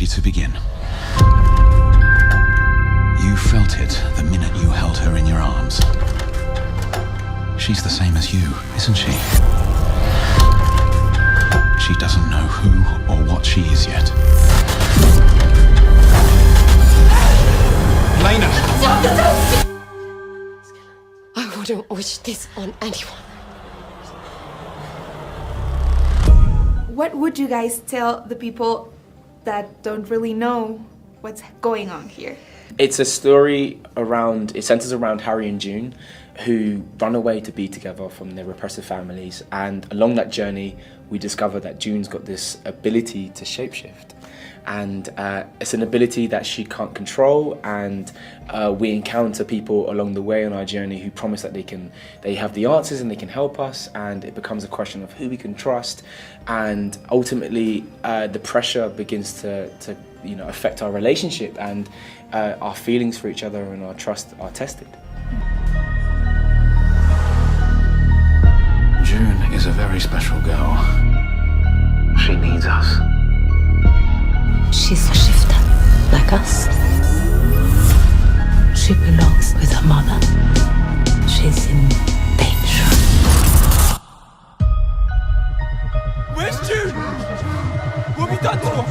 ready to begin. You felt it the minute you held her in your arms. She's the same as you, isn't she? She doesn't know who or what she is yet. Lena! I wouldn't wish this on anyone. What would you guys tell the people that don't really know what's going on here? It's a story it centers around Harry and June, who run away to be together from their repressive families, and along that journey we discover that June's got this ability to shapeshift, and it's an ability that she can't control, and we encounter people along the way on our journey who promise that they have the answers and they can help us, and it becomes a question of who we can trust, and ultimately the pressure begins to affect our relationship, and our feelings for each other and our trust are tested. June is a very special girl. She needs us. She's a shifter, like us. She belongs with her mother. She's in danger. Where's June? What have you done to her?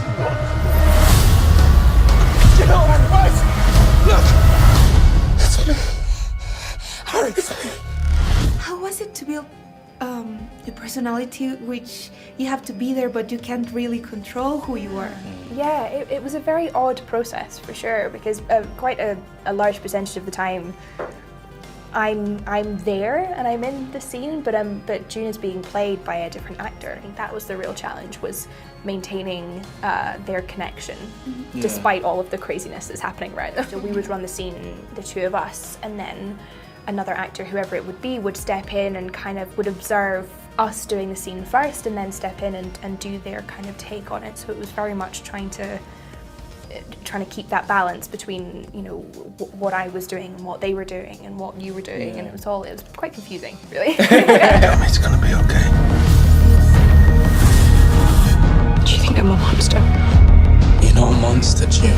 Get out, guys! Look! Harry! How was it to build a personality which you have to be there but you can't really control who you are? Yeah, it was a very odd process for sure, because quite a large percentage of the time I'm there and I'm in the scene, but June is being played by a different actor. I think that was the real challenge, was maintaining their connection despite all of the craziness that's happening around them. So we would run the scene, the two of us, and then another actor, whoever it would be, would step in and kind of would observe us doing the scene first and then step in and do their kind of take on it. So it was very much trying to keep that balance between, what I was doing and what they were doing and what you were doing, and it was quite confusing, really. It's gonna be okay. Do you think I'm a monster? You're not a monster, June.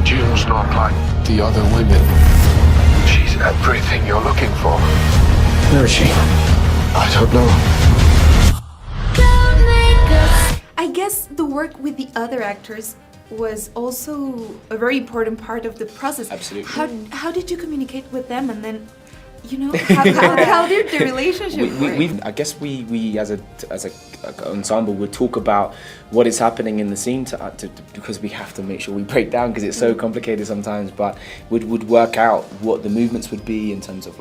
June's not like the other women. She's everything you're looking for. Where is she? I don't know. I guess the work with the other actors was also a very important part of the process. Absolutely. How did you communicate with them, and then how did the relationship work? I guess we as a ensemble would talk about what is happening in the scene because we have to make sure we break down, because it's so complicated sometimes, but would work out what the movements would be in terms of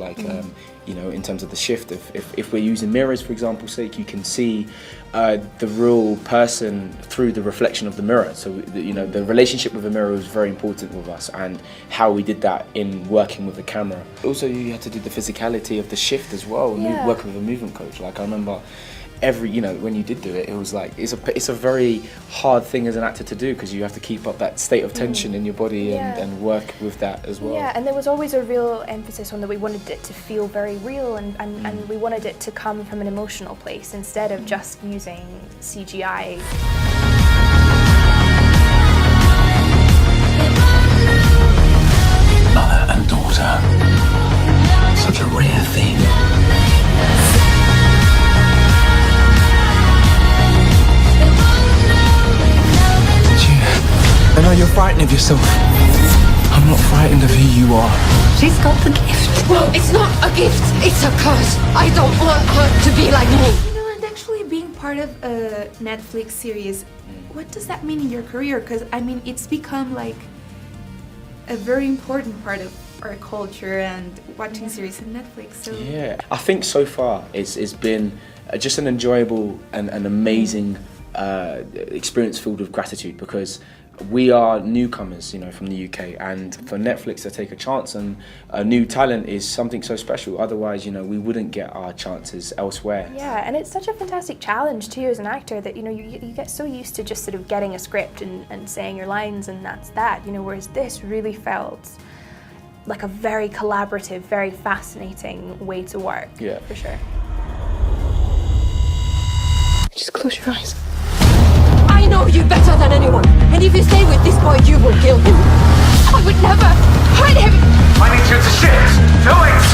in terms of the shift. If we're using mirrors, for example's sake, you can see the real person through the reflection of the mirror. So the relationship with the mirror was very important with us, and how we did that in working with the camera. Also, you had to do the physicality of the shift as well, and working with a movement coach. Like, I remember when you did do it, it was like it's a very hard thing as an actor to do, because you have to keep up that state of tension in your body and work with that as well. Yeah, and there was always a real emphasis on that we wanted it to feel very real, and we wanted it to come from an emotional place instead of just using CGI. Mother and daughter. Such a rare thing. I know you're frightened of yourself. I'm not frightened of who you are. She's got the gift. Well, it's not a gift, it's a curse. I don't want her to be like me. And actually being part of a Netflix series, what does that mean in your career? Because it's become like a very important part of our culture, and watching series on Netflix. So yeah, I think so far it's been just an enjoyable and an amazing experience filled with gratitude, because we are newcomers, from the UK, and for Netflix to take a chance on a new talent is something so special. Otherwise, we wouldn't get our chances elsewhere. Yeah, and it's such a fantastic challenge too as an actor that you get so used to just sort of getting a script and saying your lines, and that's that. Whereas this really felt like a very collaborative, very fascinating way to work. Yeah, for sure. Just close your eyes. I know you better than anyone. And if you stay with this boy, you will kill him. I would never hurt him. I need you to shift. Do it!